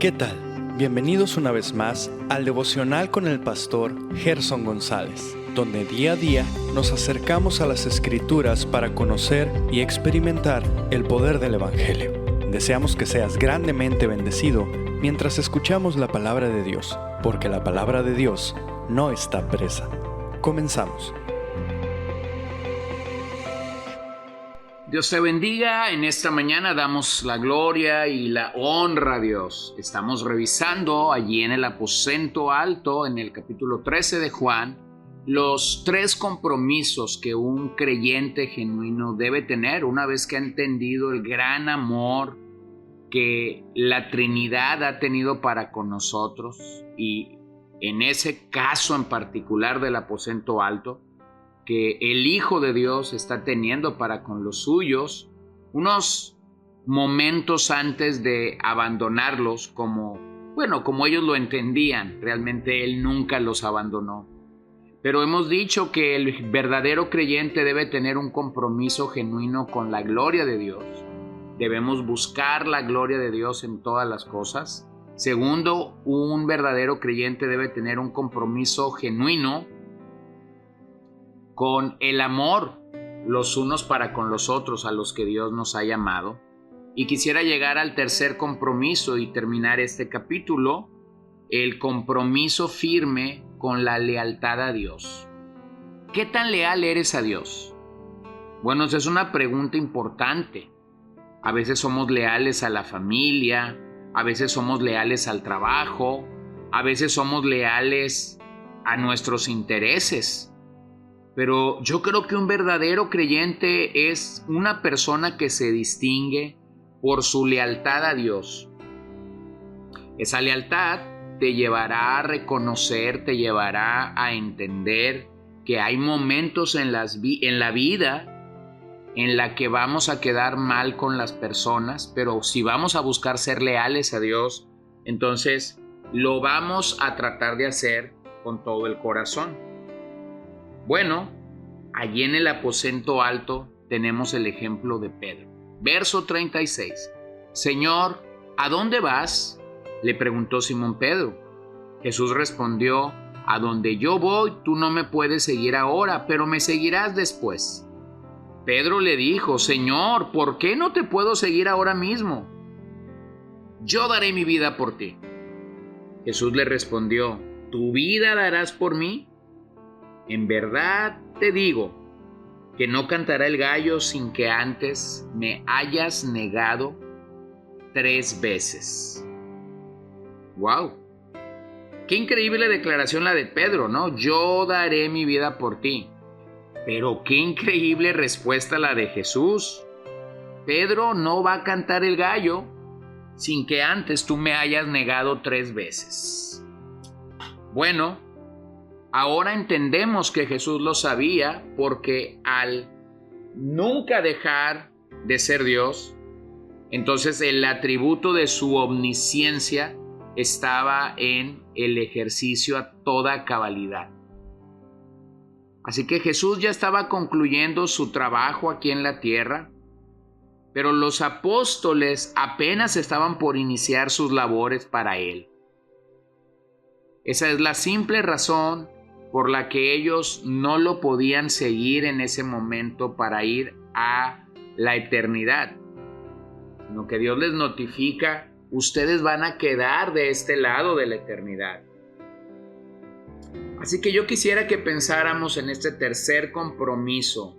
¿Qué tal? Bienvenidos una vez más al devocional con el pastor Gerson González, donde día a día nos acercamos a las Escrituras para conocer y experimentar el poder del Evangelio. Deseamos que seas grandemente bendecido mientras escuchamos la palabra de Dios, porque la palabra de Dios no está presa. Comenzamos. Dios te bendiga. En esta mañana damos la gloria y la honra a Dios. Estamos revisando allí en el aposento alto, en el capítulo 13 de Juan, los 3 compromisos que un creyente genuino debe tener una vez que ha entendido el gran amor que la Trinidad ha tenido para con nosotros, y en ese caso en particular del aposento alto, que el Hijo de Dios está teniendo para con los suyos, unos momentos antes de abandonarlos, como ellos lo entendían. Realmente Él nunca los abandonó. Pero hemos dicho que el verdadero creyente debe tener un compromiso genuino con la gloria de Dios. Debemos buscar la gloria de Dios en todas las cosas. Segundo, un verdadero creyente debe tener un compromiso genuino con el amor los unos para con los otros a los que Dios nos ha llamado. Y quisiera llegar al tercer compromiso y terminar este capítulo, el compromiso firme con la lealtad a Dios. ¿Qué tan leal eres a Dios? Bueno, esa es una pregunta importante. A veces somos leales a la familia, a veces somos leales al trabajo, a veces somos leales a nuestros intereses. Pero yo creo que un verdadero creyente es una persona que se distingue por su lealtad a Dios. Esa lealtad te llevará a reconocer, te llevará a entender que hay momentos en la vida en la que vamos a quedar mal con las personas, pero si vamos a buscar ser leales a Dios, entonces lo vamos a tratar de hacer con todo el corazón. Bueno, allí en el aposento alto tenemos el ejemplo de Pedro. Verso 36. Señor, ¿a dónde vas?, le preguntó Simón Pedro. Jesús respondió: a donde yo voy, tú no me puedes seguir ahora, pero me seguirás después. Pedro le dijo: Señor, ¿por qué no te puedo seguir ahora mismo? Yo daré mi vida por ti. Jesús le respondió: ¿tu vida darás por mí? En verdad te digo que no cantará el gallo sin que antes me hayas negado 3 veces. ¡Wow! Qué increíble declaración la de Pedro, ¿no? Yo daré mi vida por ti. Pero qué increíble respuesta la de Jesús. Pedro, no va a cantar el gallo sin que antes tú me hayas negado 3 veces. Bueno, ahora entendemos que Jesús lo sabía, porque al nunca dejar de ser Dios, entonces el atributo de su omnisciencia estaba en el ejercicio a toda cabalidad. Así que Jesús ya estaba concluyendo su trabajo aquí en la tierra, pero los apóstoles apenas estaban por iniciar sus labores para Él. Esa es la simple razón por la que ellos no lo podían seguir en ese momento para ir a la eternidad, sino que Dios les notifica: ustedes van a quedar de este lado de la eternidad. Así que yo quisiera que pensáramos en este tercer compromiso.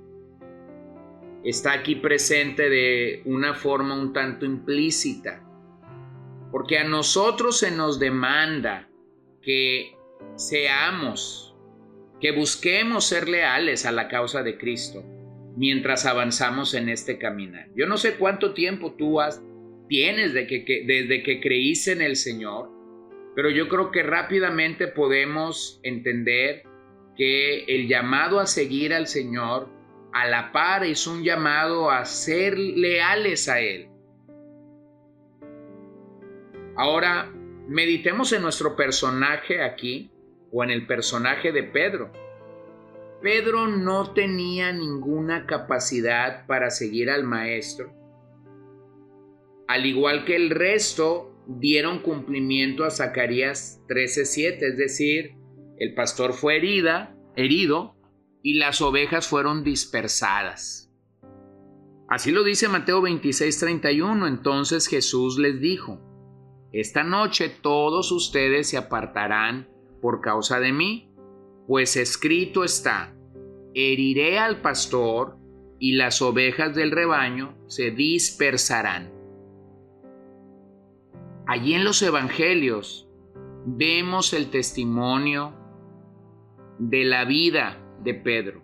Está aquí presente de una forma un tanto implícita, porque a nosotros se nos demanda que seamos, que busquemos ser leales a la causa de Cristo mientras avanzamos en este caminar. Yo no sé cuánto tiempo tienes desde que creíste en el Señor, pero yo creo que rápidamente podemos entender que el llamado a seguir al Señor a la par es un llamado a ser leales a Él. Ahora, meditemos en nuestro personaje aquí, o en el personaje de Pedro. Pedro no tenía ninguna capacidad para seguir al Maestro, al igual que el resto dieron cumplimiento a Zacarías 13:7, es decir, el pastor fue herido y las ovejas fueron dispersadas. Así lo dice Mateo 26:31. Entonces Jesús les dijo: esta noche todos ustedes se apartarán por causa de mí, pues escrito está: heriré al pastor y las ovejas del rebaño se dispersarán. Allí en los evangelios vemos el testimonio de la vida de Pedro.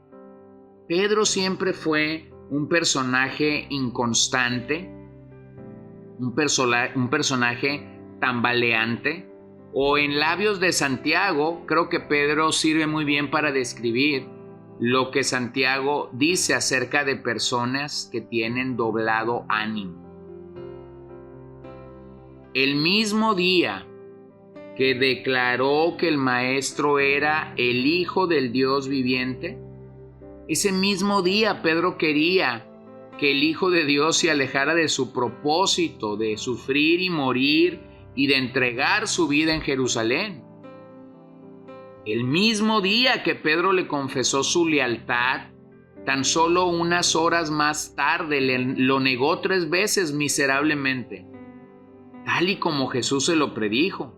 Pedro siempre fue un personaje inconstante, un personaje tambaleante, o en labios de Santiago, creo que Pedro sirve muy bien para describir lo que Santiago dice acerca de personas que tienen doblado ánimo. El mismo día que declaró que el Maestro era el Hijo del Dios viviente, ese mismo día Pedro quería que el Hijo de Dios se alejara de su propósito de sufrir y morir y de entregar su vida en Jerusalén. El mismo día que Pedro le confesó su lealtad, tan solo unas horas más tarde lo negó 3 veces miserablemente, tal y como Jesús se lo predijo.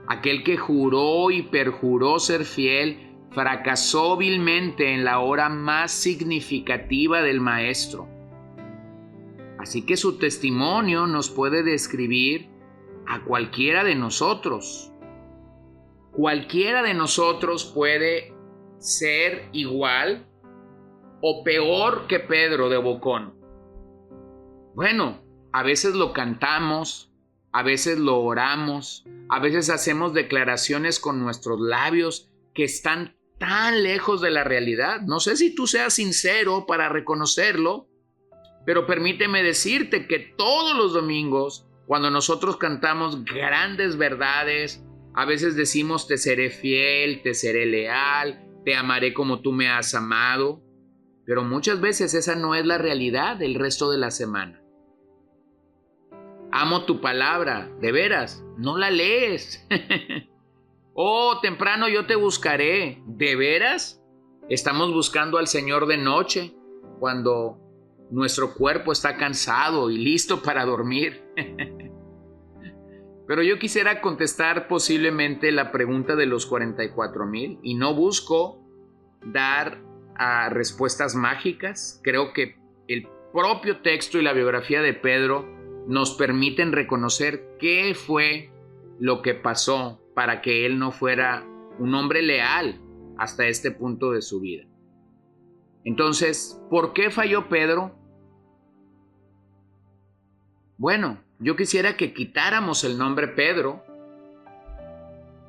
Aquel que juró y perjuró ser fiel fracasó vilmente en la hora más significativa del Maestro. Así que su testimonio nos puede describir a cualquiera de nosotros. Cualquiera de nosotros puede ser igual o peor que Pedro de Bocón. Bueno, a veces lo cantamos, a veces lo oramos, a veces hacemos declaraciones con nuestros labios que están tan lejos de la realidad. No sé si tú seas sincero para reconocerlo, pero permíteme decirte que todos los domingos, cuando nosotros cantamos grandes verdades, a veces decimos: te seré fiel, te seré leal, te amaré como tú me has amado, pero muchas veces esa no es la realidad del resto de la semana. Amo tu palabra, de veras, no la lees. Oh, temprano yo te buscaré, ¿de veras? Estamos buscando al Señor de noche, cuando nuestro cuerpo está cansado y listo para dormir. Pero yo quisiera contestar posiblemente la pregunta de los 44,000 y no busco dar respuestas mágicas. Creo que el propio texto y la biografía de Pedro nos permiten reconocer qué fue lo que pasó para que él no fuera un hombre leal hasta este punto de su vida. Entonces, ¿por qué falló Pedro? Bueno, yo quisiera que quitáramos el nombre Pedro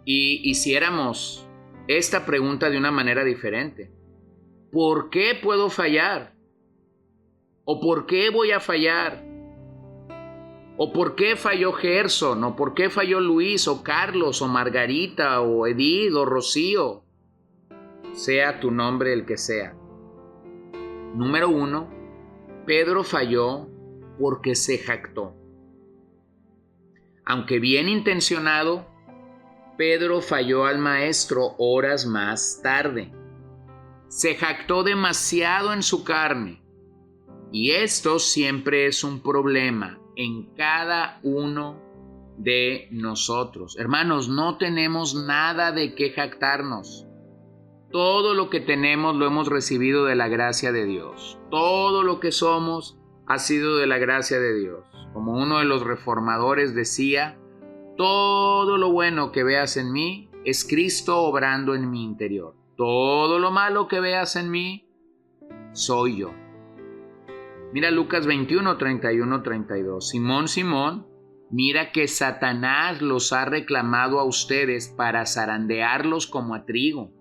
y hiciéramos esta pregunta de una manera diferente. ¿Por qué puedo fallar? ¿O por qué voy a fallar? ¿O por qué falló Gerson? ¿O por qué falló Luis? ¿O Carlos? ¿O Margarita? ¿O Edith? ¿O Rocío? Sea tu nombre el que sea. Número 1, Pedro falló porque se jactó. Aunque bien intencionado, Pedro falló al Maestro horas más tarde. Se jactó demasiado en su carne. Y esto siempre es un problema en cada uno de nosotros. Hermanos, no tenemos nada de qué jactarnos. Todo lo que tenemos lo hemos recibido de la gracia de Dios. Todo lo que somos ha sido de la gracia de Dios. Como uno de los reformadores decía: todo lo bueno que veas en mí es Cristo obrando en mi interior. Todo lo malo que veas en mí soy yo. Mira Lucas 21, 31, 32. Simón, Simón, mira que Satanás los ha reclamado a ustedes para zarandearlos como a trigo.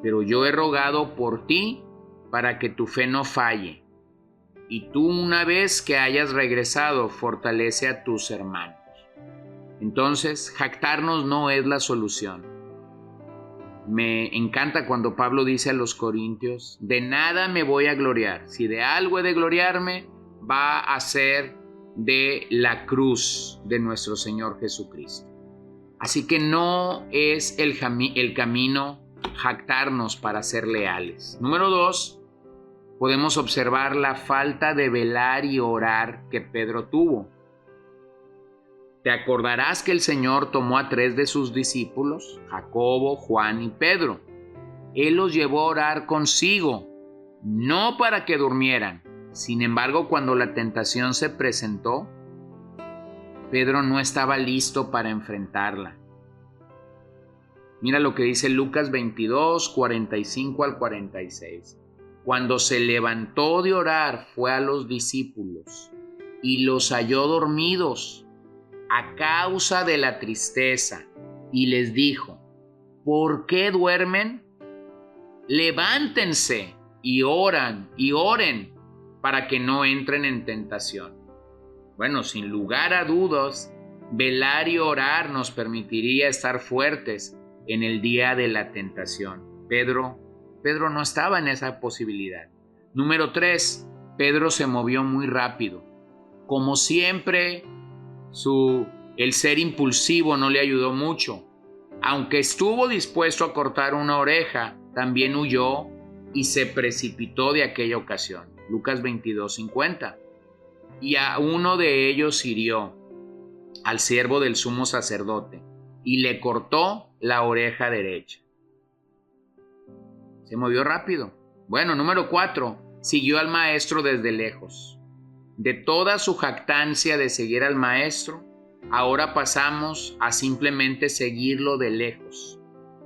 Pero yo he rogado por ti para que tu fe no falle. Y tú, una vez que hayas regresado, fortalece a tus hermanos. Entonces, jactarnos no es la solución. Me encanta cuando Pablo dice a los corintios: de nada me voy a gloriar. Si de algo he de gloriarme, va a ser de la cruz de nuestro Señor Jesucristo. Así que no es el camino jactarnos para ser leales. Número 2, podemos observar la falta de velar y orar que Pedro tuvo. Te acordarás que el Señor tomó a 3 de sus discípulos, Jacobo, Juan y Pedro. Él los llevó a orar consigo, no para que durmieran. Sin embargo, cuando la tentación se presentó, Pedro no estaba listo para enfrentarla. Mira lo que dice Lucas 22, 45 al 46. Cuando se levantó de orar, fue a los discípulos y los halló dormidos a causa de la tristeza, y les dijo: ¿por qué duermen? Levántense y oren para que no entren en tentación. Bueno, sin lugar a dudas, velar y orar nos permitiría estar fuertes en el día de la tentación. Pedro no estaba en esa posibilidad. Número 3, Pedro se movió muy rápido. Como siempre, el ser impulsivo no le ayudó mucho. Aunque estuvo dispuesto a cortar una oreja, también huyó y se precipitó de aquella ocasión. Lucas 22:50. Y a uno de ellos hirió, al siervo del sumo sacerdote, y le cortó la oreja derecha. Se movió rápido. Bueno, número 4, siguió al maestro desde lejos. De toda su jactancia de seguir al maestro, ahora pasamos a simplemente seguirlo de lejos.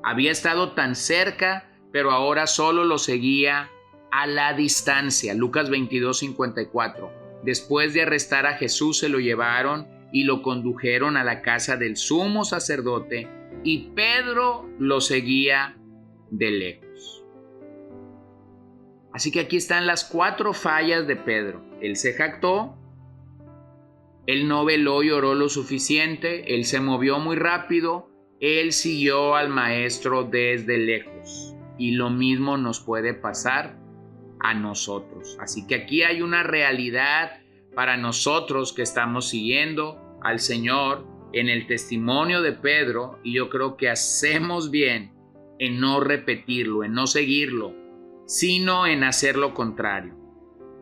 Había estado tan cerca, pero ahora solo lo seguía a la distancia. Lucas 22:54. Después de arrestar a Jesús, se lo llevaron y lo condujeron a la casa del sumo sacerdote, y Pedro lo seguía de lejos. Así que aquí están las 4 fallas de Pedro. Él se jactó, él no veló y oró lo suficiente, él se movió muy rápido, él siguió al maestro desde lejos. Y lo mismo nos puede pasar a nosotros. Así que aquí hay una realidad para nosotros que estamos siguiendo al Señor en el testimonio de Pedro, y yo creo que hacemos bien en no repetirlo, en no seguirlo, sino en hacer lo contrario.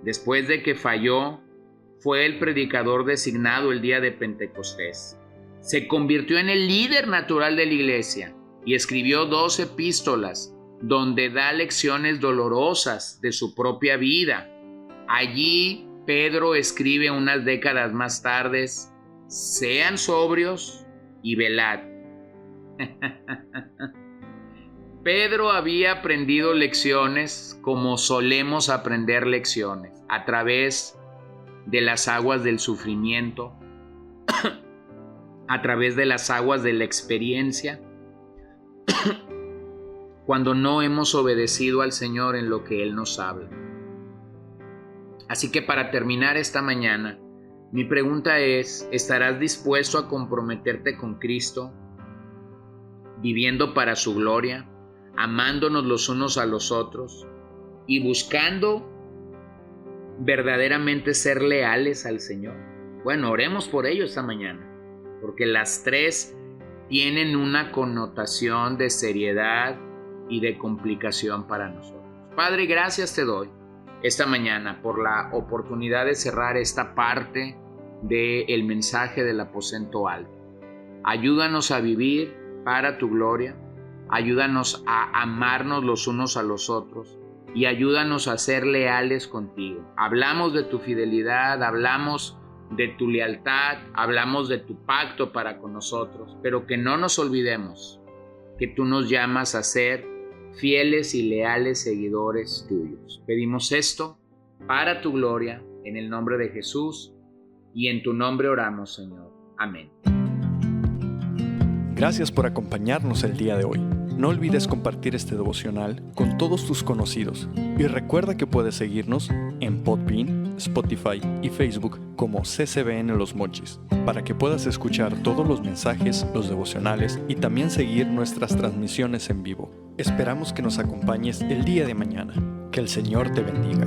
Después de que falló, fue el predicador designado el día de Pentecostés. Se convirtió en el líder natural de la iglesia y escribió 2 epístolas donde da lecciones dolorosas de su propia vida. Allí Pedro escribe unas décadas más tarde: sean sobrios y velad. Pedro había aprendido lecciones como solemos aprender lecciones, a través de las aguas del sufrimiento, a través de las aguas de la experiencia, cuando no hemos obedecido al Señor en lo que Él nos habla. Así que para terminar esta mañana, mi pregunta es: ¿estarás dispuesto a comprometerte con Cristo, viviendo para su gloria, amándonos los unos a los otros y buscando verdaderamente ser leales al Señor? Bueno, oremos por ello esta mañana, porque las 3 tienen una connotación de seriedad y de complicación para nosotros. Padre, gracias te doy esta mañana por la oportunidad de cerrar esta parte del mensaje del aposento alto. Ayúdanos a vivir para tu gloria, ayúdanos a amarnos los unos a los otros y ayúdanos a ser leales contigo. Hablamos de tu fidelidad, hablamos de tu lealtad, hablamos de tu pacto para con nosotros, pero que no nos olvidemos que tú nos llamas a ser fieles y leales seguidores tuyos. Pedimos esto para tu gloria, en el nombre de Jesús, y en tu nombre oramos, Señor. Amén. Gracias por acompañarnos el día de hoy. No olvides compartir este devocional con todos tus conocidos y recuerda que puedes seguirnos en Podbean, Spotify y Facebook como CCBN Los Mochis para que puedas escuchar todos los mensajes, los devocionales y también seguir nuestras transmisiones en vivo. Esperamos que nos acompañes el día de mañana. Que el Señor te bendiga.